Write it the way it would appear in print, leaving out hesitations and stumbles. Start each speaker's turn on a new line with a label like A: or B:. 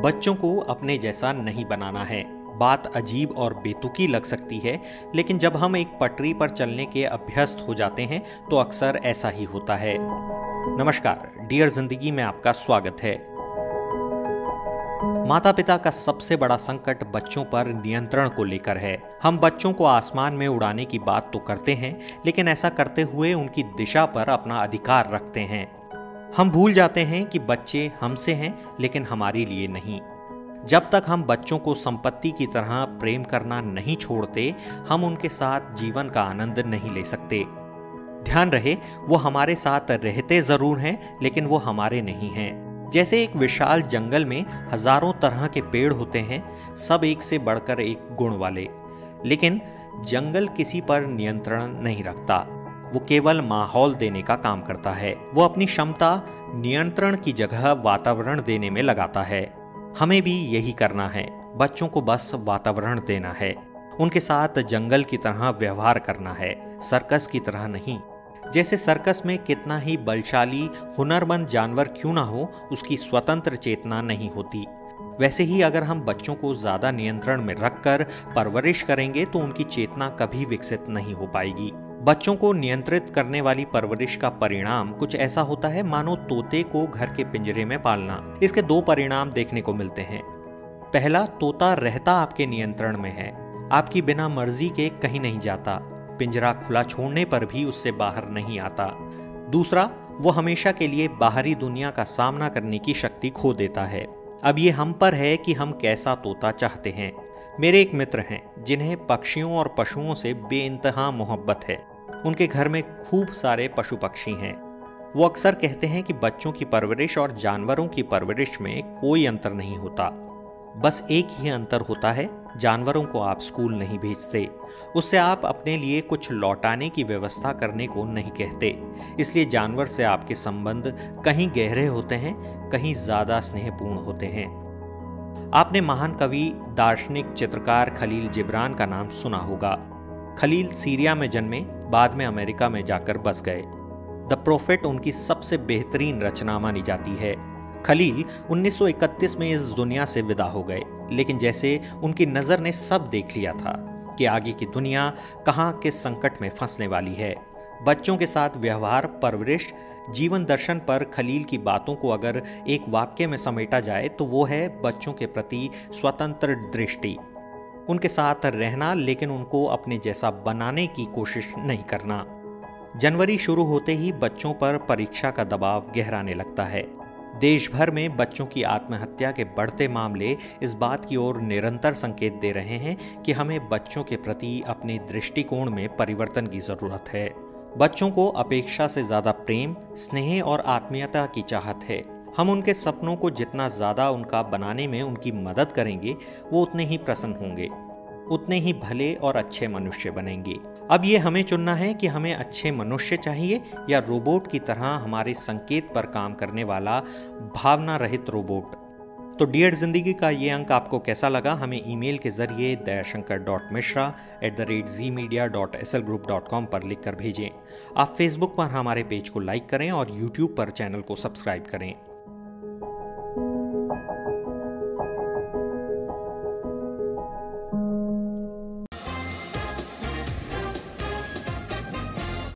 A: बच्चों को अपने जैसा नहीं बनाना है। बात अजीब और बेतुकी लग सकती है, लेकिन जब हम एक पटरी पर चलने के अभ्यस्त हो जाते हैं तो अक्सर ऐसा ही होता है। नमस्कार, डियर जिंदगी में आपका स्वागत है। माता पिता का सबसे बड़ा संकट बच्चों पर नियंत्रण को लेकर है। हम बच्चों को आसमान में उड़ाने की बात तो करते हैं, लेकिन ऐसा करते हुए उनकी दिशा पर अपना अधिकार रखते हैं। हम भूल जाते हैं कि बच्चे हमसे हैं, लेकिन हमारे लिए नहीं। जब तक हम बच्चों को संपत्ति की तरह प्रेम करना नहीं छोड़ते, हम उनके साथ जीवन का आनंद नहीं ले सकते। ध्यान रहे, वो हमारे साथ रहते जरूर हैं, लेकिन वो हमारे नहीं हैं। जैसे एक विशाल जंगल में हजारों तरह के पेड़ होते हैं, सब एक से बढ़कर एक गुण वाले, लेकिन जंगल किसी पर नियंत्रण नहीं रखता। वो केवल माहौल देने का काम करता है। वो अपनी क्षमता नियंत्रण की जगह वातावरण देने में लगाता है। हमें भी यही करना है। बच्चों को बस वातावरण देना है, उनके साथ जंगल की तरह व्यवहार करना है, सर्कस की तरह नहीं। जैसे सर्कस में कितना ही बलशाली हुनरमंद जानवर क्यों ना हो, उसकी स्वतंत्र चेतना नहीं होती, वैसे ही अगर हम बच्चों को ज्यादा नियंत्रण में रखकर परवरिश करेंगे तो उनकी चेतना कभी विकसित नहीं हो पाएगी। बच्चों को नियंत्रित करने वाली परवरिश का परिणाम कुछ ऐसा होता है मानो तोते को घर के पिंजरे में पालना। इसके दो परिणाम देखने को मिलते हैं। पहला, तोता रहता आपके नियंत्रण में है, आपकी बिना मर्जी के कहीं नहीं जाता, पिंजरा खुला छोड़ने पर भी उससे बाहर नहीं आता। दूसरा, वो हमेशा के लिए बाहरी दुनिया का सामना करने की शक्ति खो देता है। अब ये हम पर है कि हम कैसा तोता चाहते हैं। मेरे एक मित्र हैं जिन्हें पक्षियों और पशुओं से बेइंतहा मोहब्बत है। उनके घर में खूब सारे पशु पक्षी हैं। वो अक्सर कहते हैं कि बच्चों की परवरिश और जानवरों की परवरिश में कोई अंतर नहीं होता। बस एक ही अंतर होता है, जानवरों को आप स्कूल नहीं भेजते, उससे आप अपने लिए कुछ लौटाने की व्यवस्था करने को नहीं कहते। इसलिए जानवर से आपके संबंध कहीं गहरे होते हैं, कहीं ज्यादा स्नेहपूर्ण होते हैं। आपने महान कवि, दार्शनिक, चित्रकार खलील जिब्रान का नाम सुना होगा। खलील सीरिया में जन्मे, बाद में अमेरिका में जाकर बस गए। द प्रोफेट उनकी सबसे बेहतरीन रचना मानी जाती है। खलील 1931 में इस दुनिया से विदा हो गए, लेकिन जैसे उनकी नज़र ने सब देख लिया था कि आगे की दुनिया कहाँ किस संकट में फंसने वाली है। बच्चों के साथ व्यवहार, परवरिश, जीवन दर्शन पर खलील की बातों को अगर एक वाक्य में समेटा जाए तो वो है बच्चों के प्रति स्वतंत्र दृष्टि। उनके साथ रहना, लेकिन उनको अपने जैसा बनाने की कोशिश नहीं करना। जनवरी शुरू होते ही बच्चों पर परीक्षा का दबाव गहराने लगता है। देश भर में बच्चों की आत्महत्या के बढ़ते मामले इस बात की ओर निरंतर संकेत दे रहे हैं कि हमें बच्चों के प्रति अपने दृष्टिकोण में परिवर्तन की जरूरत है। बच्चों को अपेक्षा से ज्यादा प्रेम, स्नेह और आत्मीयता की चाहत है। हम उनके सपनों को जितना ज्यादा उनका बनाने में उनकी मदद करेंगे, वो उतने ही प्रसन्न होंगे, उतने ही भले और अच्छे मनुष्य बनेंगे। अब ये हमें चुनना है कि हमें अच्छे मनुष्य चाहिए या रोबोट की तरह हमारे संकेत पर काम करने वाला भावना रहित रोबोट। तो डियर जिंदगी का ये अंक आपको कैसा लगा, हमें ईमेल के जरिए dayasankar.mishra@zmedia.slgroup.com पर लिखकर भेजें। आप फेसबुक पर हमारे पेज को लाइक करें और यूट्यूब पर चैनल को सब्सक्राइब करें।